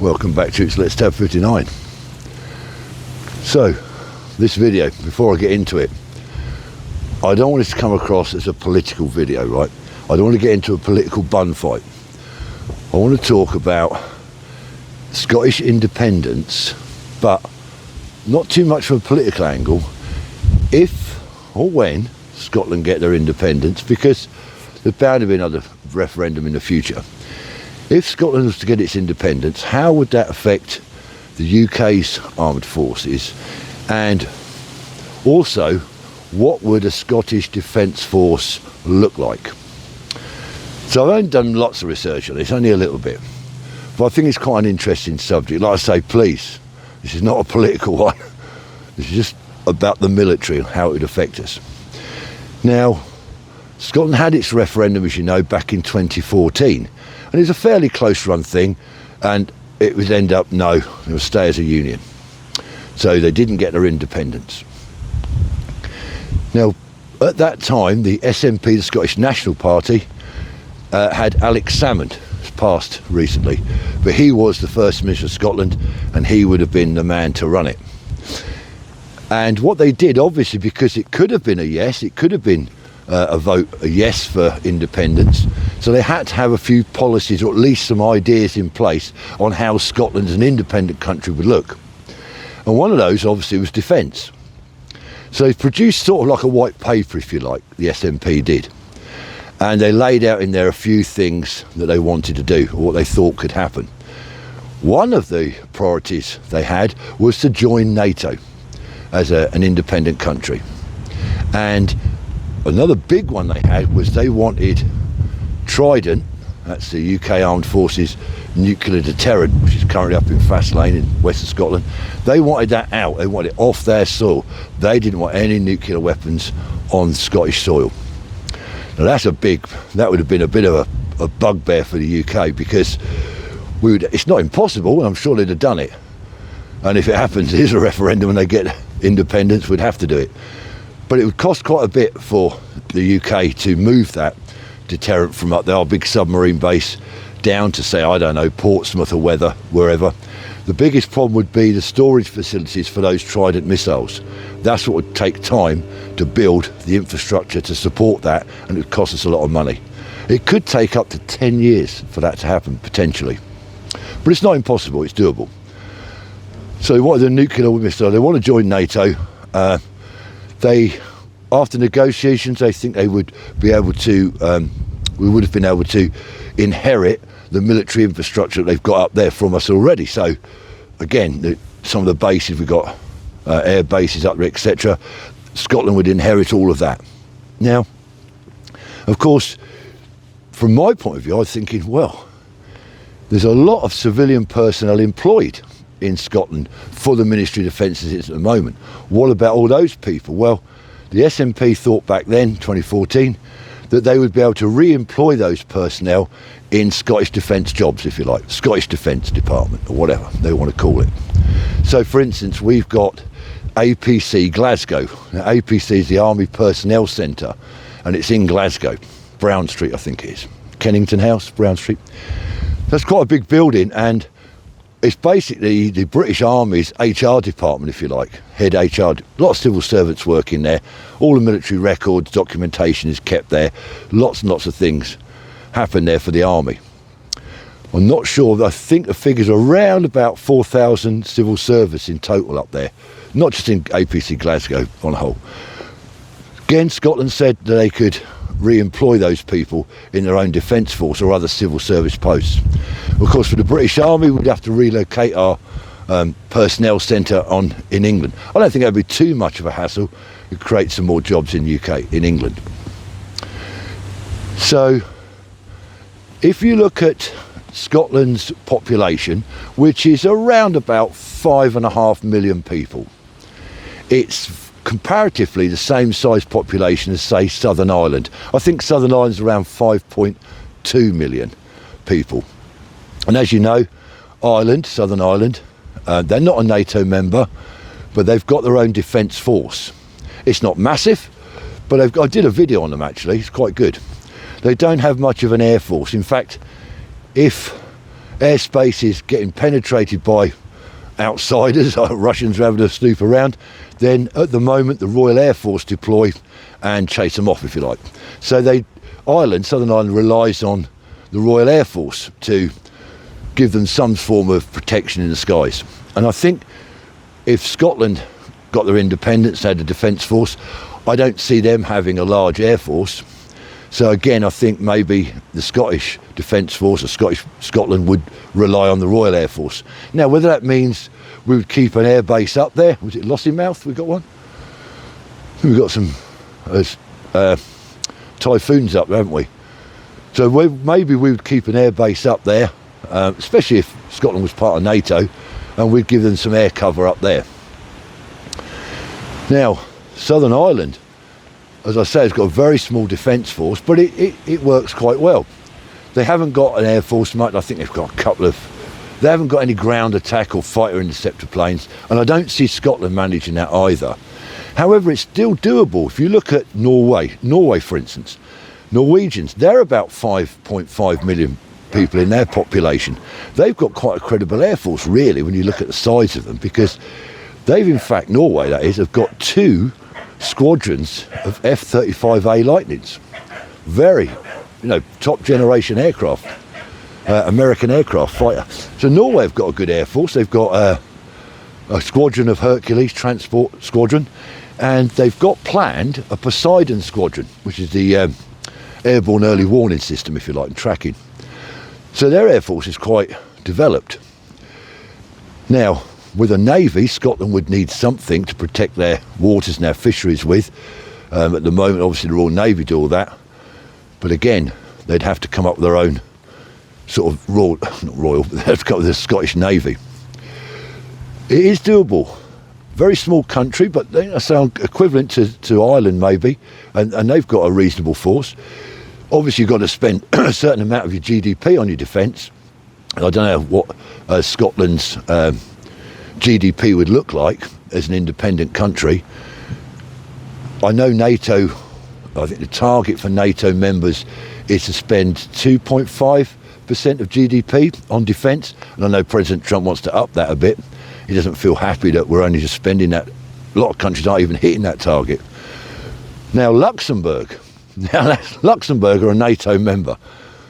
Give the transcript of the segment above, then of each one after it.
welcome back to It's Let's Tab 59. So, this video, before I get into it, I don't want it to come across as a political video, right? I don't want to get into a political bun fight. I want to talk about Scottish independence, but not too much from a political angle, if or when Scotland get their independence, because there's bound to be another referendum in the future. If Scotland was to get its independence, how would that affect the UK's armed forces? And also, what would a Scottish Defence Force look like? So I've only done lots of research on this, only a little bit. But I think it's quite an interesting subject. Like I say, please, this is not a political one. This is just about the military and how it would affect us. Now, Scotland had its referendum, as you know, back in 2014. And it was a fairly close run thing, and it would end up, no, it would stay as a union. So they didn't get their independence. Now, at that time, the SNP, the Scottish National Party, had Alex Salmond, who's passed recently, but he was the First Minister of Scotland, and he would have been the man to run it. And what they did, obviously, because it could have been a yes, it could have been a vote, a yes for independence, so they had to have a few policies, or at least some ideas in place on how Scotland as an independent country would look. And one of those, obviously, was defence. So they produced sort of like a white paper, if you like, the SNP did. And they laid out in there a few things that they wanted to do, or what they thought could happen. One of the priorities they had was to join NATO as an independent country. And another big one they had was they wanted Trident, that's the UK Armed Forces nuclear deterrent, which is currently up in Faslane in Western Scotland. They wanted that out, they wanted it off their soil. They didn't want any nuclear weapons on Scottish soil. Now that would have been a bit of a bugbear for the UK, because it's not impossible, and I'm sure they'd have done it. And if it happens, there's a referendum and they get independence, we'd have to do it. But it would cost quite a bit for the UK to move that deterrent from up there, our big submarine base, down to, say, I don't know, Portsmouth or wherever. The biggest problem would be the storage facilities for those Trident missiles. That's what would take time to build the infrastructure to support that, and it would cost us a lot of money. It could take up to 10 years for that to happen, potentially. But it's not impossible, it's doable. So what are the nuclear missiles? They want to join NATO. After negotiations, they think they would be able to, we would have been able to inherit the military infrastructure that they've got up there from us already. So again, some of the bases, we've got air bases up there, etc. Scotland would inherit all of that. Now, of course, from my point of view, I was thinking, well, there's a lot of civilian personnel employed in Scotland for the Ministry of Defence as it is at the moment. What about all those people? Well, the SNP thought back then, 2014, that they would be able to re-employ those personnel in Scottish Defence jobs, if you like, Scottish Defence Department, or whatever they want to call it. So, for instance, we've got APC Glasgow. Now, APC is the Army Personnel Centre, and it's in Glasgow, Brown Street, I think it is. Kennington House, Brown Street. That's quite a big building, and it's basically the British Army's HR department, if you like, head HR. A lot of civil servants work in there. All the military records, documentation is kept there. Lots and lots of things happen there for the Army. I'm not sure, I think the figure's around about 4,000 civil service in total up there. Not just in APC Glasgow on a whole. Again, Scotland said that they could re-employ those people in their own defence force or other civil service posts. Of course, for the British Army, we'd have to relocate our personnel centre in England. I don't think that would be too much of a hassle. It create some more jobs in UK, in England. So, if you look at Scotland's population, which is around about 5.5 million people, it's comparatively the same size population as, say, Southern Ireland. I think Southern Ireland's around 5.2 million people. And as you know, Ireland, Southern Ireland, they're not a NATO member, but they've got their own defence force. It's not massive, but I did a video on them actually, it's quite good. They don't have much of an air force. In fact, if airspace is getting penetrated by outsiders, like Russians are having to snoop around, then at the moment the Royal Air Force deploy and chase them off, if you like. So Southern Ireland relies on the Royal Air Force to give them some form of protection in the skies. And I think if Scotland got their independence, had a defence force, I don't see them having a large air force. So again, I think maybe the Scottish Defence Force or Scotland would rely on the Royal Air Force. Now, whether that means we would keep an air base up there, was it Lossiemouth? We got one. We've got some typhoons up there, haven't we? So maybe we would keep an air base up there, especially if Scotland was part of NATO, and we'd give them some air cover up there. Now, Southern Ireland, as I say, has got a very small defence force, but it works quite well. They haven't got an air force much. I think they've got a couple of... They haven't got any ground attack or fighter interceptor planes, and I don't see Scotland managing that either. However, it's still doable. If you look at Norway, for instance, Norwegians, they're about 5.5 million people in their population. They've got quite a credible air force, really, when you look at the size of them, because they've, in fact, Norway, that is, have got 2 squadrons of F-35A Lightnings. Very, top generation aircraft, American aircraft fighter. So Norway have got a good air force. They've got a squadron of Hercules, transport squadron, and they've got planned a Poseidon squadron, which is the airborne early warning system, if you like, and tracking. So their air force is quite developed. Now, with a navy, Scotland would need something to protect their waters and their fisheries with. At the moment, obviously, the Royal Navy do all that. But again, they'd have to come up with their own sort of but they'd have to come up with a Scottish Navy. It is doable. Very small country, but they sound equivalent to Ireland maybe, and they've got a reasonable force. Obviously, you've got to spend a certain amount of your GDP on your defence. I don't know what Scotland's GDP would look like as an independent country. I know NATO, I think the target for NATO members is to spend 2.5% of GDP on defence, and I know President Trump wants to up that a bit. He doesn't feel happy that we're only just spending that. A lot of countries aren't even hitting that target. Now Luxembourg are a NATO member.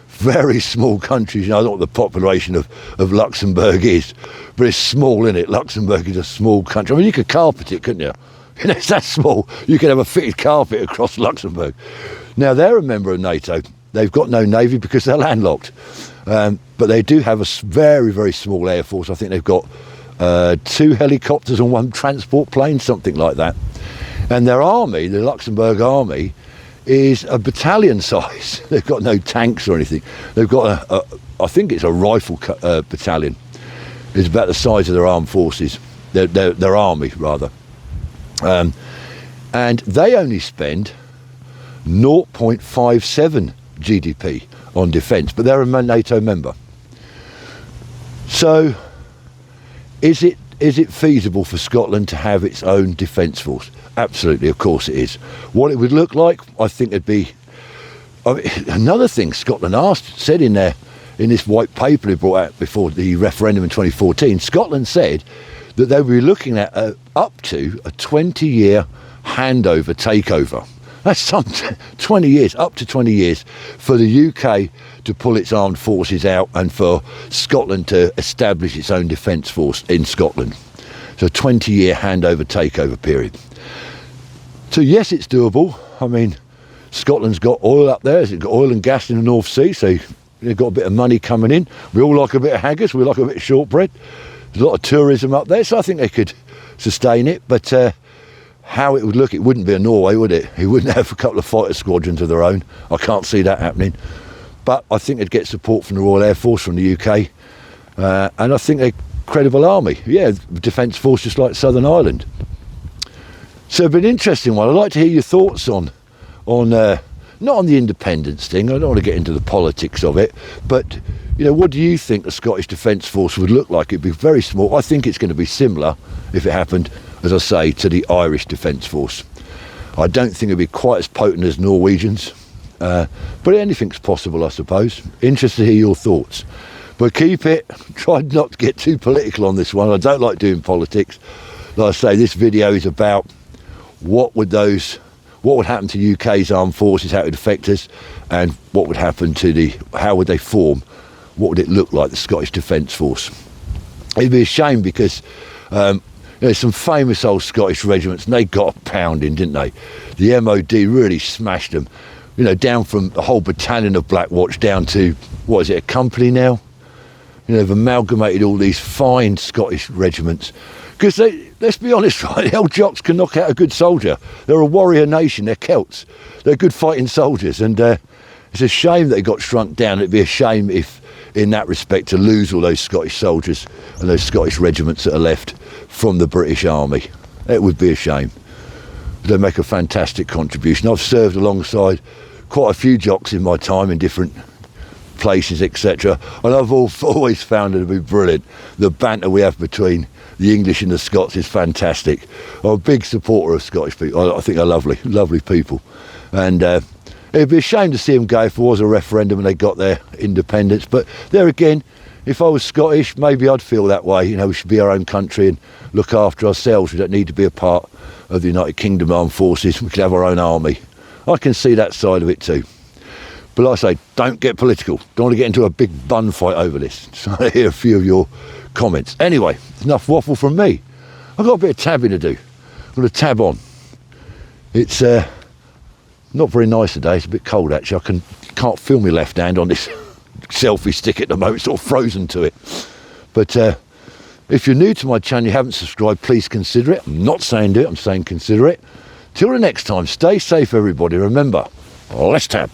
Very small countries. I don't know what the population of Luxembourg is, but it's small, isn't it? Luxembourg is a small country. I mean, you could carpet it, couldn't you? It's that small. You could have a fitted carpet across Luxembourg. Now, they're a member of NATO. They've got no navy because they're landlocked. But they do have a very, very small air force. I think they've got 2 helicopters and 1 transport plane, something like that. And their army, the Luxembourg army, is a battalion size. They've got no tanks or anything. They've got I think it's a rifle battalion. It's about the size of their armed forces, their army rather. And they only spend 0.57 GDP on defence, but they're a NATO member. So is it feasible for Scotland to have its own defence force? Absolutely, of course it is. What it would look like, I think it'd be... another thing Scotland said in this white paper they brought out before the referendum in 2014, Scotland said that they would be looking at up to a 20-year handover takeover. That's some 20 years, up to 20 years, for the UK to pull its armed forces out and for Scotland to establish its own defence force in Scotland. So a 20-year handover takeover period. So yes, it's doable. I mean, Scotland's got oil up there. It's got oil and gas in the North Sea, so they've got a bit of money coming in. We all like a bit of haggis. We like a bit of shortbread. There's a lot of tourism up there, so I think they could sustain it. But how it would look, it wouldn't be a Norway, would it? It wouldn't have a couple of fighter squadrons of their own. I can't see that happening. But I think they'd get support from the Royal Air Force from the UK. And I think they're a credible army. Yeah, defence force just like Southern Ireland. So it'd be an interesting one. I'd like to hear your thoughts on not on the independence thing. I don't want to get into the politics of it, but what do you think the Scottish Defence Force would look like? It'd be very small. I think it's going to be similar, if it happened, as I say, to the Irish Defence Force. I don't think it'd be quite as potent as Norwegians, but anything's possible, I suppose. Interested to hear your thoughts. But keep it, try not to get too political on this one. I don't like doing politics. Like I say, this video is about what would happen to UK's armed forces, how it would affect us, and what would happen to how would they form, what would it look like, the Scottish Defence Force. It'd be a shame because some famous old Scottish regiments, and they got a pounding, didn't they? The MOD really smashed them, down from a whole battalion of Black Watch down to, what is it, a company now? They've amalgamated all these fine Scottish regiments. Because let's be honest, right, the old Jocks can knock out a good soldier. They're a warrior nation, they're Celts. They're good fighting soldiers, and it's a shame that they got shrunk down. It'd be a shame if, in that respect, to lose all those Scottish soldiers and those Scottish regiments that are left from the British Army. It would be a shame. They make a fantastic contribution. I've served alongside quite a few Jocks in my time in different places, etc. And I've always found it to be brilliant. The banter we have between the English and the Scots is fantastic. I'm a big supporter of Scottish people. I think they're lovely, lovely people. And it'd be a shame to see them go if there was a referendum and they got their independence. But there again, if I was Scottish, maybe I'd feel that way. We should be our own country and look after ourselves. We don't need to be a part of the United Kingdom Armed Forces. We could have our own army. I can see that side of it too. But like I say, don't get political. Don't want to get into a big bun fight over this. So I hear a few of your comments. Anyway, enough waffle from me. I've got a bit of tabbing to do. I'm going to tab on. It's not very nice today. It's a bit cold actually. Can't feel my left hand on this selfie stick at the moment. It's sort of frozen to it. But if you're new to my channel, you haven't subscribed, please consider it. I'm not saying do it, I'm saying consider it. Till the next time, stay safe everybody. Remember, let's tab.